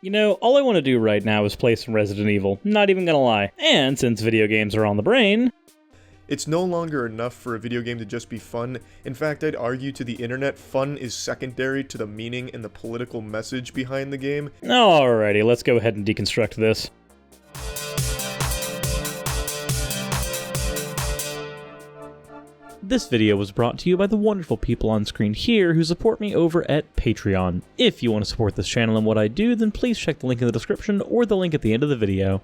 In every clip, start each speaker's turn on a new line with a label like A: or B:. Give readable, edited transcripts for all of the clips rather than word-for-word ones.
A: You know, all I want to do right now is play some Resident Evil, not even gonna lie. And since video games are on the brain...
B: It's no longer enough for a video game to just be fun. In fact, I'd argue to the internet, fun is secondary to the meaning and the political message behind the game.
A: Alrighty, let's go ahead and deconstruct this. This video was brought to you by the wonderful people on screen here who support me over at Patreon. If you want to support this channel and what I do, then please check the link in the description or the link at the end of the video.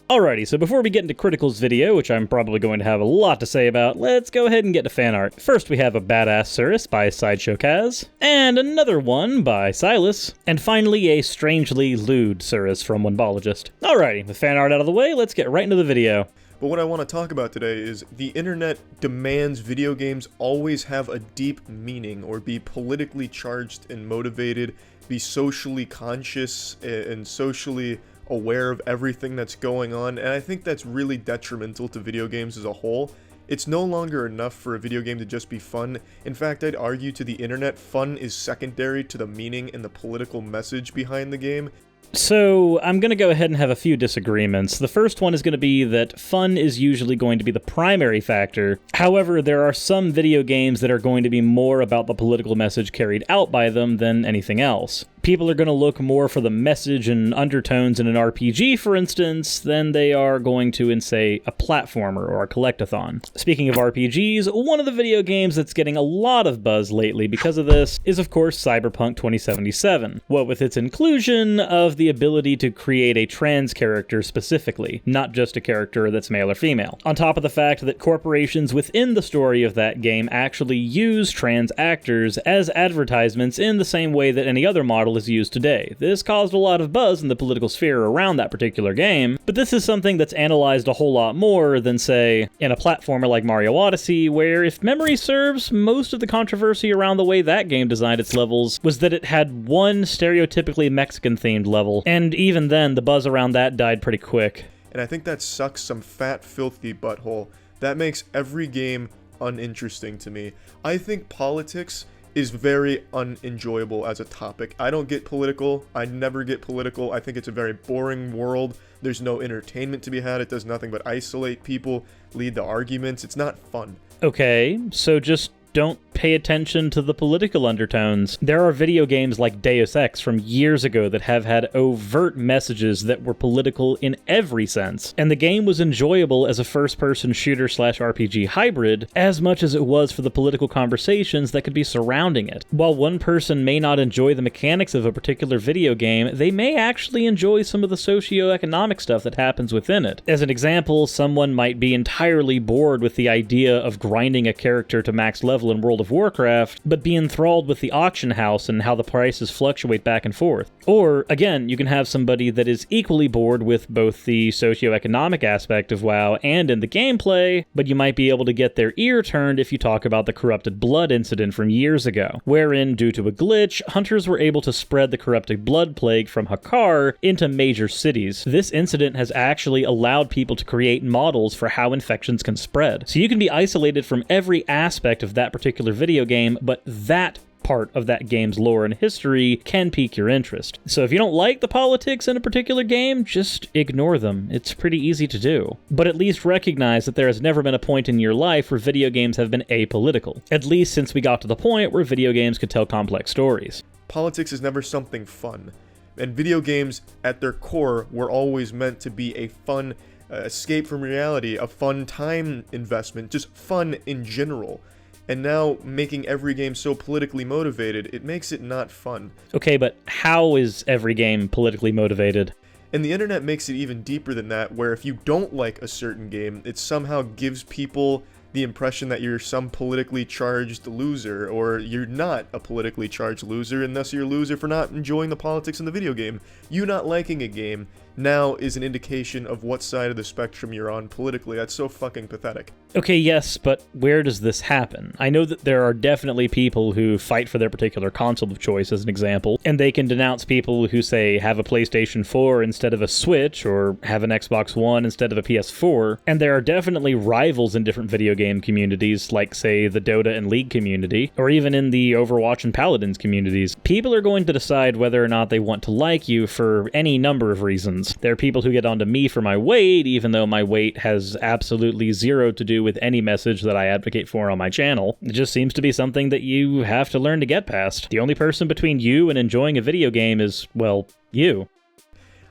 A: Alrighty, so before we get into Critical's video, which I'm probably going to have a lot to say about, let's go ahead and get to fan art. First we have a badass Suris by Sideshow Kaz, and another one by Silas, and finally a strangely lewd Suris from Onebologist. Alrighty, with fan art out of the way, let's get right into the video.
B: But what I want to talk about today is the internet demands video games always have a deep meaning or be politically charged and motivated, be socially conscious and socially aware of everything that's going on, and I think that's really detrimental to video games as a whole. It's no longer enough for a video game to just be fun. In fact, I'd argue to the internet, fun is secondary to the meaning and the political message behind the game.
A: So, I'm going to go ahead and have a few disagreements. The first one is going to be that fun is usually going to be the primary factor. However, there are some video games that are going to be more about the political message carried out by them than anything else. People are going to look more for the message and undertones in an RPG, for instance, than they are going to in, say, a platformer or a collectathon. Speaking of RPGs, one of the video games that's getting a lot of buzz lately because of this is, of course, Cyberpunk 2077. What with its inclusion of the ability to create a trans character specifically, not just a character that's male or female. On top of the fact that corporations within the story of that game actually use trans actors as advertisements in the same way that any other model is used today. This caused a lot of buzz in the political sphere around that particular game, but this is something that's analyzed a whole lot more than, say, in a platformer like Mario Odyssey, where, if memory serves, most of the controversy around the way that game designed its levels was that it had one stereotypically Mexican-themed level, and even then, the buzz around that died pretty quick.
B: And I think that sucks some fat, filthy butthole. That makes every game uninteresting to me. I think politics is very unenjoyable as a topic. I don't get political. I never get political. I think it's a very boring world. There's no entertainment to be had. It does nothing but isolate people, lead to arguments. It's not fun.
A: Okay, so just don't pay attention to the political undertones. There are video games like Deus Ex from years ago that have had overt messages that were political in every sense, and the game was enjoyable as a first-person shooter/RPG hybrid as much as it was for the political conversations that could be surrounding it. While one person may not enjoy the mechanics of a particular video game, they may actually enjoy some of the socio-economic stuff that happens within it. As an example, someone might be entirely bored with the idea of grinding a character to max level in World of Warcraft, but be enthralled with the auction house and how the prices fluctuate back and forth. Or, again, you can have somebody that is equally bored with both the socioeconomic aspect of WoW and in the gameplay, but you might be able to get their ear turned if you talk about the corrupted blood incident from years ago, wherein, due to a glitch, hunters were able to spread the corrupted blood plague from Hakar into major cities. This incident has actually allowed people to create models for how infections can spread. So you can be isolated from every aspect of that particular video game, but that part of that game's lore and history can pique your interest. So if you don't like the politics in a particular game, just ignore them. It's pretty easy to do. But at least recognize that there has never been a point in your life where video games have been apolitical. At least since we got to the point where video games could tell complex stories.
B: Politics is never something fun. And video games, at their core, were always meant to be a fun escape from reality, a fun time investment, just fun in general. And now, making every game so politically motivated, it makes it not fun.
A: Okay, but how is every game politically motivated?
B: And the internet makes it even deeper than that, where if you don't like a certain game, it somehow gives people the impression that you're some politically charged loser, or you're not a politically charged loser, and thus you're a loser for not enjoying the politics in the video game. You not liking a game now is an indication of what side of the spectrum you're on politically. That's so fucking pathetic.
A: Okay, yes, but where does this happen? I know that there are definitely people who fight for their particular console of choice, as an example, and they can denounce people who say have a PlayStation 4 instead of a Switch, or have an Xbox One instead of a PS4, and there are definitely rivals in different video game communities, like, say, the Dota and League community, or even in the Overwatch and Paladins communities. People are going to decide whether or not they want to like you for any number of reasons. There are people who get onto me for my weight, even though my weight has absolutely zero to do with any message that I advocate for on my channel. It just seems to be something that you have to learn to get past. The only person between you and enjoying a video game is, well, you.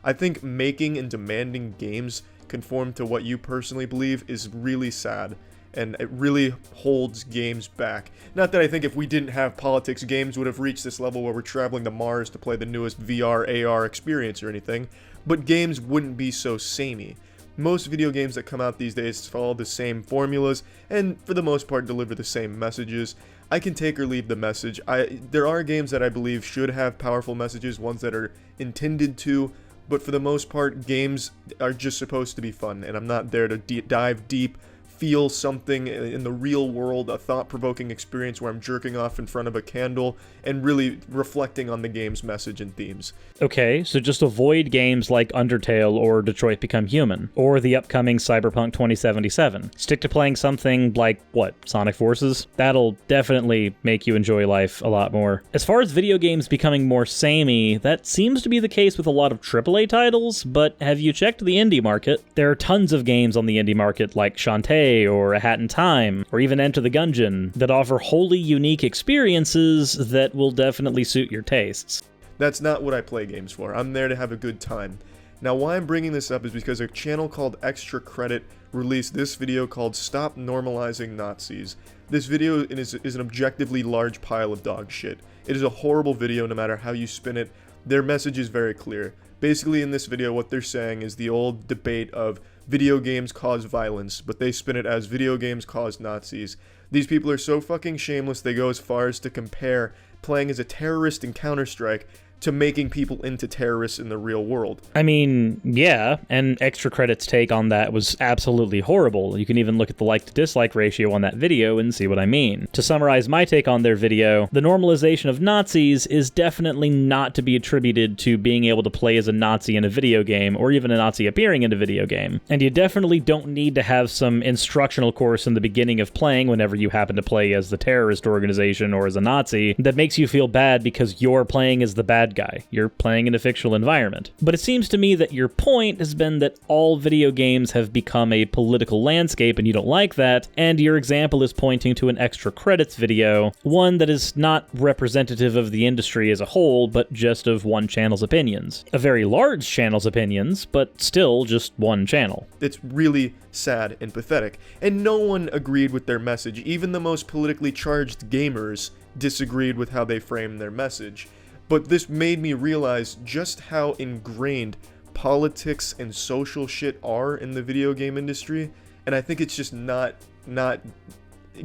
B: I think making and demanding games conform to what you personally believe is really sad, and it really holds games back. Not that I think if we didn't have politics, games would have reached this level where we're traveling to Mars to play the newest VR, AR experience or anything, but games wouldn't be so samey. Most video games that come out these days follow the same formulas, and for the most part deliver the same messages. I can take or leave the message. There are games that I believe should have powerful messages, ones that are intended to, but for the most part, games are just supposed to be fun, and I'm not there to dive deep, feel something in the real world, a thought-provoking experience where I'm jerking off in front of a candle and really reflecting on the game's message and themes.
A: Okay, so just avoid games like Undertale or Detroit Become Human, or the upcoming Cyberpunk 2077. Stick to playing something like, what, Sonic Forces? That'll definitely make you enjoy life a lot more. As far as video games becoming more samey, that seems to be the case with a lot of AAA titles, but have you checked the indie market? There are tons of games on the indie market like Shantae, or A Hat in Time, or even Enter the Gungeon, that offer wholly unique experiences that will definitely suit your tastes.
B: That's not what I play games for. I'm there to have a good time. Now, why I'm bringing this up is because a channel called Extra Credit released this video called Stop Normalizing Nazis. This video is an objectively large pile of dog shit. It is a horrible video no matter how you spin it. Their message is very clear. Basically, in this video, what they're saying is the old debate of video games cause violence, but they spin it as video games cause Nazis. These people are so fucking shameless, they go as far as to compare playing as a terrorist in Counter-Strike to making people into terrorists in the real world.
A: I mean, yeah, and Extra Credit's take on that was absolutely horrible. You can even look at the like to dislike ratio on that video and see what I mean. To summarize my take on their video, the normalization of Nazis is definitely not to be attributed to being able to play as a Nazi in a video game, or even a Nazi appearing in a video game. And you definitely don't need to have some instructional course in the beginning of playing whenever you happen to play as the terrorist organization or as a Nazi that makes you feel bad because you're playing as the bad guy. You're playing in a fictional environment. But it seems to me that your point has been that all video games have become a political landscape and you don't like that, and your example is pointing to an Extra Credits video, one that is not representative of the industry as a whole, but just of one channel's opinions. A very large channel's opinions, but still just one channel.
B: It's really sad and pathetic, and no one agreed with their message. Even the most politically charged gamers disagreed with how they framed their message. But this made me realize just how ingrained politics and social shit are in the video game industry, and I think it's just not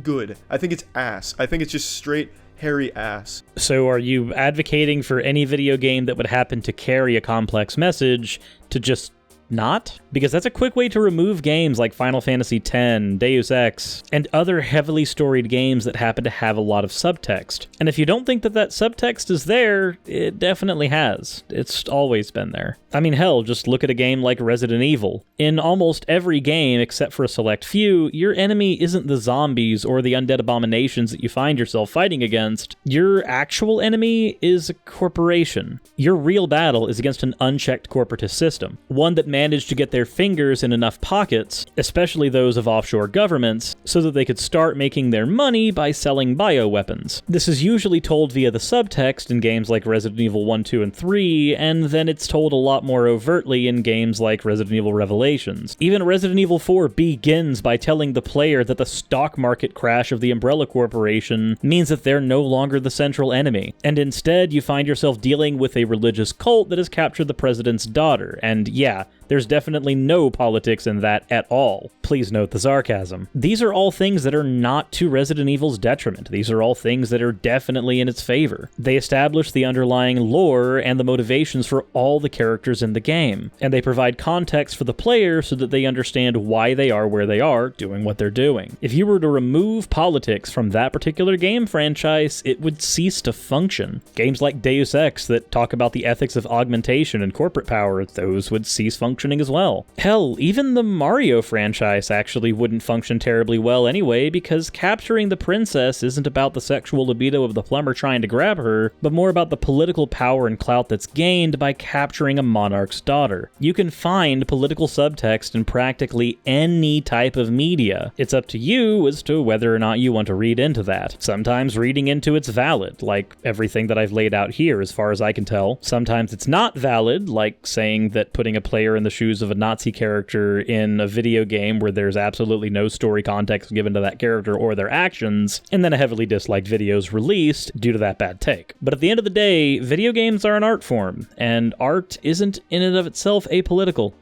B: good. I think it's ass. I think it's just straight hairy ass.
A: So are you advocating for any video game that would happen to carry a complex message to just not? Because that's a quick way to remove games like Final Fantasy X, Deus Ex, and other heavily storied games that happen to have a lot of subtext. And if you don't think that that subtext is there, it definitely has. It's always been there. I mean, hell, just look at a game like Resident Evil. In almost every game, except for a select few, your enemy isn't the zombies or the undead abominations that you find yourself fighting against. Your actual enemy is a corporation. Your real battle is against an unchecked corporatist system, one that managed to get their fingers in enough pockets, especially those of offshore governments, so that they could start making their money by selling bioweapons. This is usually told via the subtext in games like Resident Evil 1, 2, and 3, and then it's told a lot more overtly in games like Resident Evil Revelations. Even Resident Evil 4 begins by telling the player that the stock market crash of the Umbrella Corporation means that they're no longer the central enemy, and instead you find yourself dealing with a religious cult that has captured the president's daughter, and yeah, There's definitely no politics in that at all. Please note the sarcasm. These are all things that are not to Resident Evil's detriment. These are all things that are definitely in its favor. They establish the underlying lore and the motivations for all the characters in the game, and they provide context for the player so that they understand why they are where they are, doing what they're doing. If you were to remove politics from that particular game franchise, it would cease to function. Games like Deus Ex that talk about the ethics of augmentation and corporate power, those would cease functioning as well. Hell, even the Mario franchise actually wouldn't function terribly well anyway, because capturing the princess isn't about the sexual libido of the plumber trying to grab her, but more about the political power and clout that's gained by capturing a monarch's daughter. You can find political subtext in practically any type of media. It's up to you as to whether or not you want to read into that. Sometimes reading into it's valid, like everything that I've laid out here as far as I can tell. Sometimes it's not valid, like saying that putting a player in the shoes of a Nazi character in a video game where there's absolutely no story context given to that character or their actions, and then a heavily disliked video is released due to that bad take. But at the end of the day, video games are an art form, and art isn't in and of itself apolitical.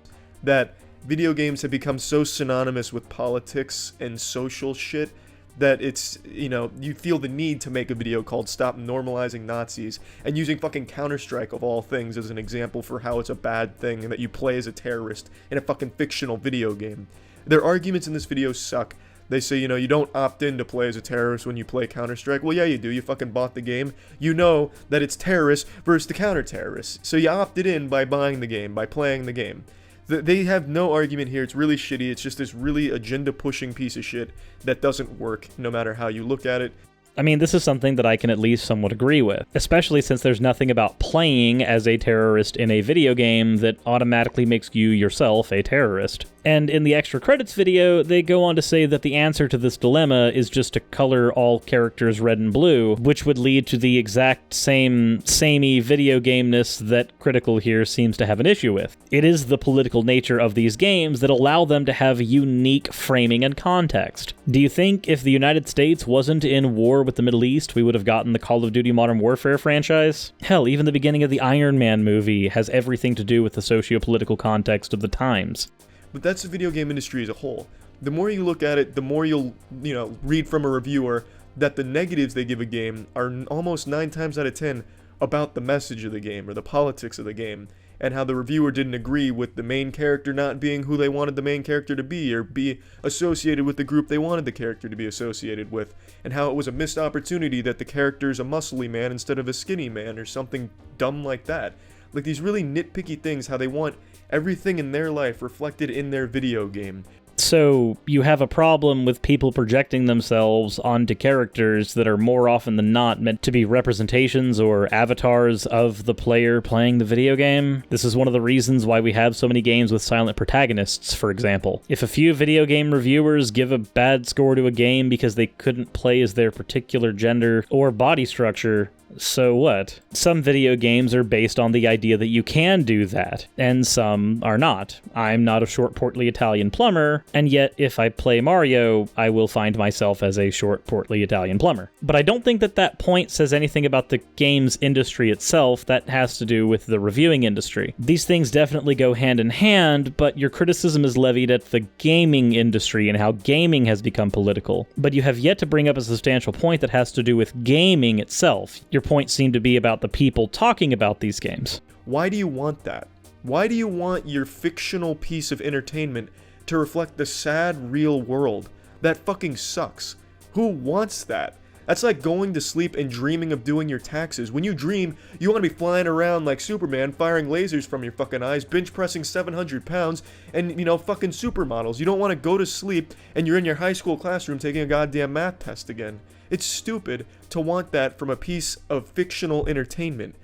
B: That video games have become so synonymous with politics and social shit that it's, you feel the need to make a video called Stop Normalizing Nazis, and using fucking Counter-Strike of all things as an example for how it's a bad thing and that you play as a terrorist in a fucking fictional video game. Their arguments in this video suck. They say, you don't opt in to play as a terrorist when you play Counter-Strike. Well, yeah, you do. You fucking bought the game. You know that it's terrorists versus the counter-terrorists. So you opted in by buying the game, by playing the game. They have no argument here. It's really shitty. It's just this really agenda-pushing piece of shit that doesn't work, no matter how you look at it.
A: I mean, this is something that I can at least somewhat agree with, especially since there's nothing about playing as a terrorist in a video game that automatically makes you yourself a terrorist. And in the extra credits video, they go on to say that the answer to this dilemma is just to color all characters red and blue, which would lead to the exact samey video gameness that Critical here seems to have an issue with. It is the political nature of these games that allow them to have unique framing and context. Do you think if the United States wasn't in war with the Middle East, we would have gotten the Call of Duty Modern Warfare franchise? Hell, even the beginning of the Iron Man movie has everything to do with the socio-political context of the times.
B: But that's the video game industry as a whole. The more you look at it, the more you'll, read from a reviewer that the negatives they give a game are almost 9 times out of 10 about the message of the game or the politics of the game, and how the reviewer didn't agree with the main character not being who they wanted the main character to be, or be associated with the group they wanted the character to be associated with, and how it was a missed opportunity that the character's a muscly man instead of a skinny man, or something dumb like that. Like these really nitpicky things, how they want everything in their life reflected in their video game.
A: So you have a problem with people projecting themselves onto characters that are more often than not meant to be representations or avatars of the player playing the video game? This is one of the reasons why we have so many games with silent protagonists, for example. If a few video game reviewers give a bad score to a game because they couldn't play as their particular gender or body structure, so what? Some video games are based on the idea that you can do that, and some are not. I'm not a short, portly Italian plumber, and yet if I play Mario, I will find myself as a short, portly Italian plumber. But I don't think that that point says anything about the games industry itself. That has to do with the reviewing industry. These things definitely go hand in hand, but your criticism is levied at the gaming industry and how gaming has become political. But you have yet to bring up a substantial point that has to do with gaming itself. Your points seem to be about the people talking about these games.
B: Why do you want that? Why do you want your fictional piece of entertainment to reflect the sad real world? That fucking sucks. Who wants that? That's like going to sleep and dreaming of doing your taxes. When you dream, you want to be flying around like Superman, firing lasers from your fucking eyes, bench pressing 700 pounds, and, fucking supermodels. You don't want to go to sleep and you're in your high school classroom taking a goddamn math test again. It's stupid to want that from a piece of fictional entertainment.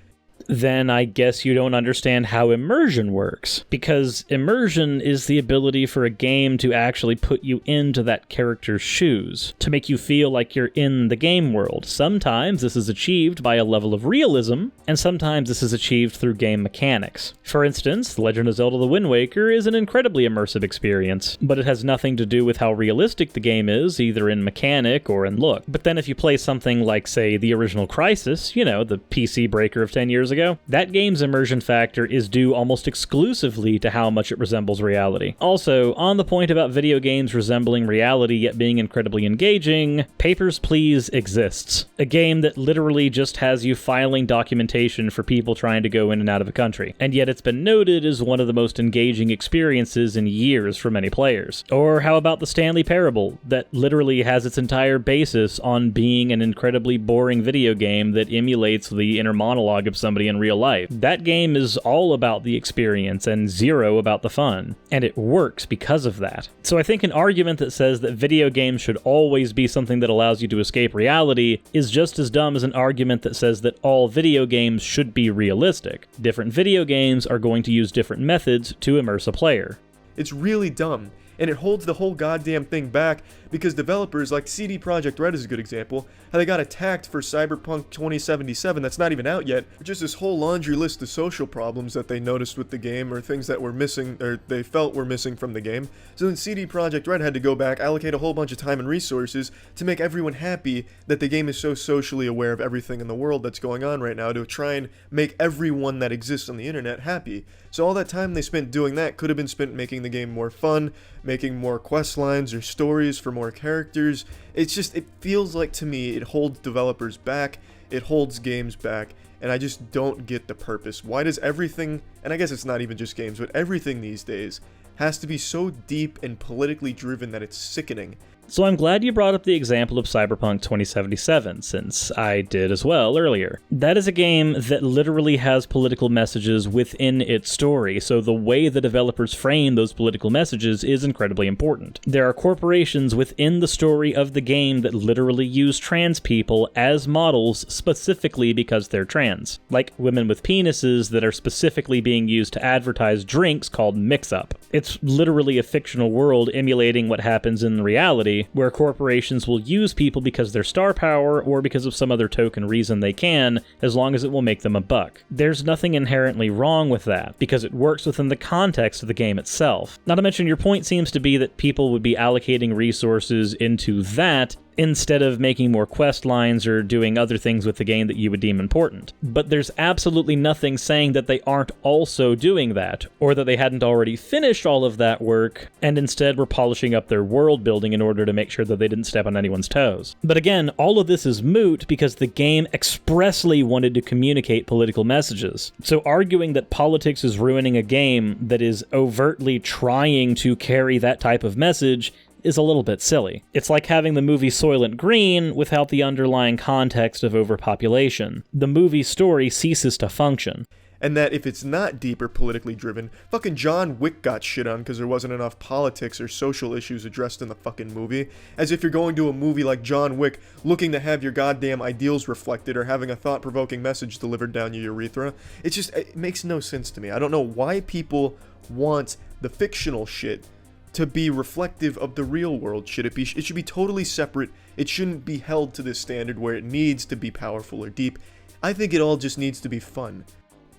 A: Then I guess you don't understand how immersion works, because immersion is the ability for a game to actually put you into that character's shoes, to make you feel like you're in the game world. Sometimes this is achieved by a level of realism, and sometimes this is achieved through game mechanics. For instance, The Legend of Zelda: The Wind Waker is an incredibly immersive experience, but it has nothing to do with how realistic the game is, either in mechanic or in look. But then if you play something like, say, the original Crysis, the PC breaker of 10 years years ago, that game's immersion factor is due almost exclusively to how much it resembles reality. Also, on the point about video games resembling reality yet being incredibly engaging, Papers, Please exists. A game that literally just has you filing documentation for people trying to go in and out of a country, and yet it's been noted as one of the most engaging experiences in years for many players. Or how about the Stanley Parable, that literally has its entire basis on being an incredibly boring video game that emulates the inner monologue of somebody in real life. That game is all about the experience and zero about the fun, and it works because of that. So I think an argument that says that video games should always be something that allows you to escape reality is just as dumb as an argument that says that all video games should be realistic. Different video games are going to use different methods to immerse a player.
B: It's really dumb, and it holds the whole goddamn thing back because developers like CD Projekt Red is a good example, how they got attacked for Cyberpunk 2077 that's not even out yet, just this whole laundry list of social problems that they noticed with the game or things that were missing or they felt were missing from the game. So then CD Projekt Red had to go back, allocate a whole bunch of time and resources to make everyone happy that the game is so socially aware of everything in the world that's going on right now to try and make everyone that exists on the internet happy. So all that time they spent doing that could have been spent making the game more fun, making more quest lines or stories for more characters. It feels like to me it holds developers back, it holds games back, and I just don't get the purpose. Why does everything, and I guess it's not even just games, but everything these days has to be so deep and politically driven that it's sickening?
A: So I'm glad you brought up the example of Cyberpunk 2077, since I did as well earlier. That is a game that literally has political messages within its story, so the way the developers frame those political messages is incredibly important. There are corporations within the story of the game that literally use trans people as models specifically because they're trans, like women with penises that are specifically being used to advertise drinks called Mix-Up. It's literally a fictional world emulating what happens in reality, where corporations will use people because they're star power or because of some other token reason they can, as long as it will make them a buck. There's nothing inherently wrong with that, because it works within the context of the game itself. Not to mention, your point seems to be that people would be allocating resources into that instead of making more quest lines or doing other things with the game that you would deem important. But there's absolutely nothing saying that they aren't also doing that, or that they hadn't already finished all of that work, and instead were polishing up their world building in order to make sure that they didn't step on anyone's toes. But again, all of this is moot because the game expressly wanted to communicate political messages. So arguing that politics is ruining a game that is overtly trying to carry that type of message is a little bit silly. It's like having the movie Soylent Green without the underlying context of overpopulation. The movie's story ceases to function.
B: And that if it's not deep or politically driven, fucking John Wick got shit on because there wasn't enough politics or social issues addressed in the fucking movie. As if you're going to a movie like John Wick looking to have your goddamn ideals reflected or having a thought-provoking message delivered down your urethra. It makes no sense to me. I don't know why people want the fictional shit to be reflective of the real world. It should be totally separate. It shouldn't be held to this standard where it needs to be powerful or deep. I think it all just needs to be fun.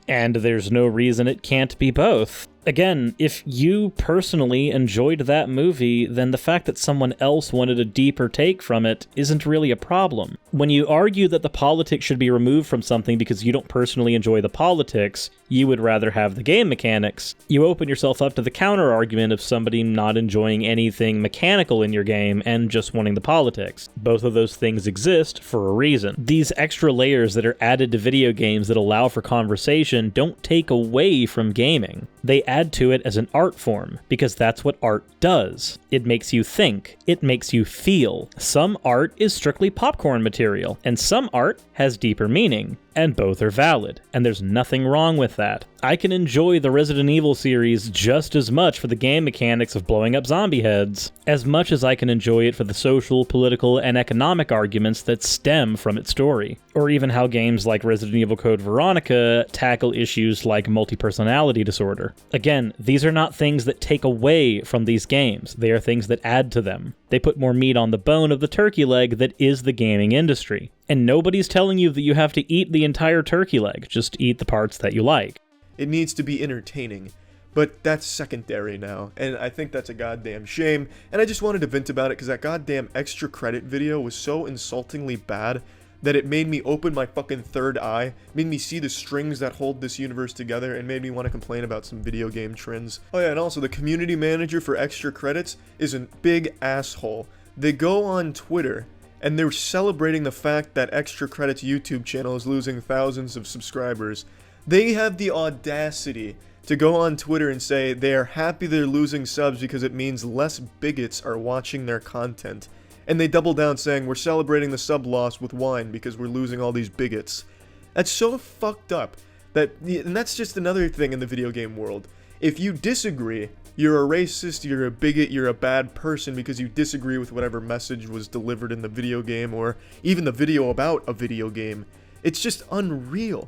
A: And there's no reason it can't be both. Again, if you personally enjoyed that movie, then the fact that someone else wanted a deeper take from it isn't really a problem. When you argue that the politics should be removed from something because you don't personally enjoy the politics, you would rather have the game mechanics, you open yourself up to the counter-argument of somebody not enjoying anything mechanical in your game and just wanting the politics. Both of those things exist for a reason. These extra layers that are added to video games that allow for conversation don't take away from gaming. They add to it as an art form, because that's what art does. It makes you think. It makes you feel. Some art is strictly popcorn material, and some art has deeper meaning. And both are valid, and there's nothing wrong with that. I can enjoy the Resident Evil series just as much for the game mechanics of blowing up zombie heads, as much as I can enjoy it for the social, political, and economic arguments that stem from its story. Or even how games like Resident Evil Code Veronica tackle issues like multi-personality disorder. Again, these are not things that take away from these games, they are things that add to them. They put more meat on the bone of the turkey leg that is the gaming industry. And nobody's telling you that you have to eat the entire turkey leg, just eat the parts that you like.
B: It needs to be entertaining, but that's secondary now, and I think that's a goddamn shame, and I just wanted to vent about it because that goddamn extra credit video was so insultingly bad that it made me open my fucking third eye, made me see the strings that hold this universe together, and made me want to complain about some video game trends. Oh yeah, and also the community manager for Extra Credits is a big asshole. They go on Twitter and they're celebrating the fact that Extra Credits YouTube channel is losing thousands of subscribers. They have the audacity to go on Twitter and say they are happy they're losing subs because it means less bigots are watching their content. And they double down saying we're celebrating the sub loss with wine because we're losing all these bigots. That's so fucked up. And that's just another thing in the video game world. If you disagree, you're a racist, you're a bigot, you're a bad person because you disagree with whatever message was delivered in the video game or even the video about a video game. It's just unreal.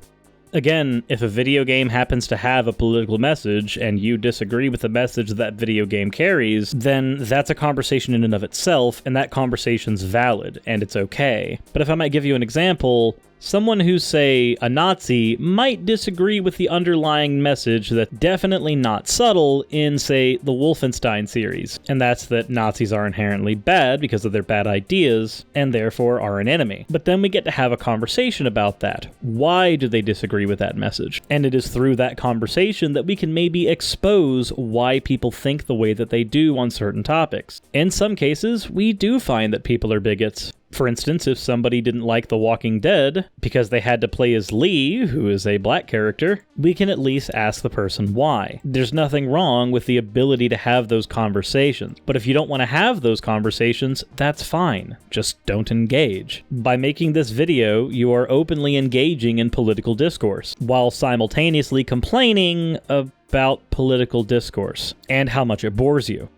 A: Again, if a video game happens to have a political message and you disagree with the message that video game carries, then that's a conversation in and of itself, and that conversation's valid, and it's okay. But if I might give you an example, someone who's, say, a Nazi might disagree with the underlying message that's definitely not subtle in, say, the Wolfenstein series, and that's that Nazis are inherently bad because of their bad ideas, and therefore are an enemy. But then we get to have a conversation about that. Why do they disagree with that message? And it is through that conversation that we can maybe expose why people think the way that they do on certain topics. In some cases, we do find that people are bigots. For instance, if somebody didn't like The Walking Dead because they had to play as Lee, who is a black character, we can at least ask the person why. There's nothing wrong with the ability to have those conversations. But if you don't want to have those conversations, that's fine. Just don't engage. By making this video, you are openly engaging in political discourse, while simultaneously complaining about political discourse and how much it bores you.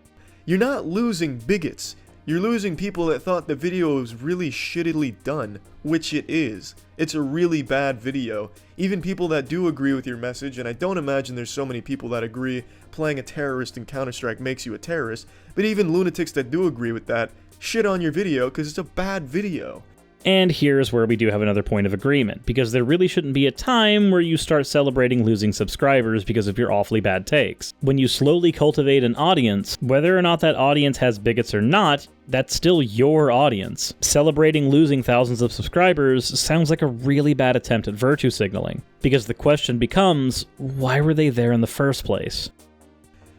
B: You're not losing bigots. You're losing people that thought the video was really shittily done, which it is. It's a really bad video. Even people that do agree with your message, and I don't imagine there's so many people that agree playing a terrorist in Counter-Strike makes you a terrorist, but even lunatics that do agree with that shit on your video because it's a bad video.
A: And here's where we do have another point of agreement, because there really shouldn't be a time where you start celebrating losing subscribers because of your awfully bad takes. When you slowly cultivate an audience, whether or not that audience has bigots or not, that's still your audience. Celebrating losing thousands of subscribers sounds like a really bad attempt at virtue signaling, because the question becomes, why were they there in the first place?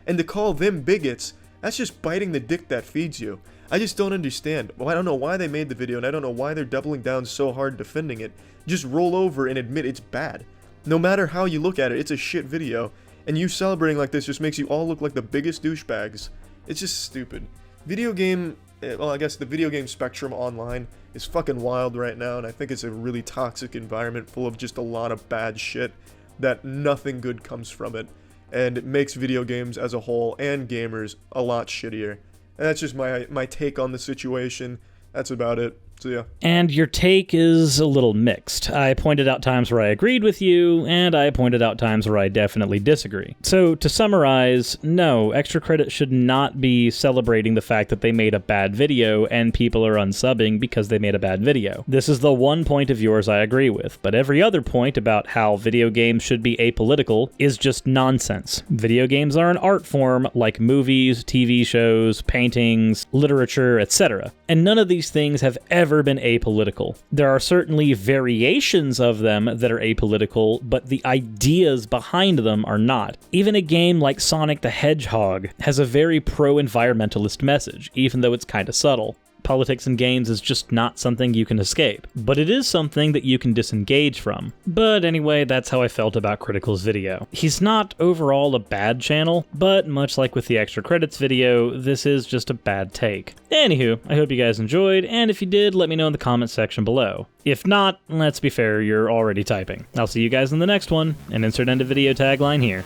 B: And to call them bigots, that's just biting the dick that feeds you. I just don't understand. Well, I don't know why they made the video, and I don't know why they're doubling down so hard defending it. Just roll over and admit it's bad. No matter how you look at it, it's a shit video, and you celebrating like this just makes you all look like the biggest douchebags. It's just stupid. Well, I guess the video game spectrum online is fucking wild right now, and I think it's a really toxic environment full of just a lot of bad shit that nothing good comes from it, and it makes video games as a whole and gamers a lot shittier. And that's just my take on the situation. That's about it. So yeah.
A: And your take is a little mixed. I pointed out times where I agreed with you, and I pointed out times where I definitely disagree. So to summarize, no, Extra Credit should not be celebrating the fact that they made a bad video and people are unsubbing because they made a bad video. This is the one point of yours I agree with, but every other point about how video games should be apolitical is just nonsense. Video games are an art form like movies, TV shows, paintings, literature, etc. And none of these things have ever been apolitical. There are certainly variations of them that are apolitical, but the ideas behind them are not. Even a game like Sonic the Hedgehog has a very pro-environmentalist message, even though it's kind of subtle. Politics in games is just not something you can escape, but it is something that you can disengage from. But anyway, that's how I felt about Critical's video. He's not overall a bad channel, but much like with the Extra Credits video, this is just a bad take. Anywho, I hope you guys enjoyed, and if you did, let me know in the comments section below. If not, let's be fair, you're already typing. I'll see you guys in the next one, and insert end of video tagline here.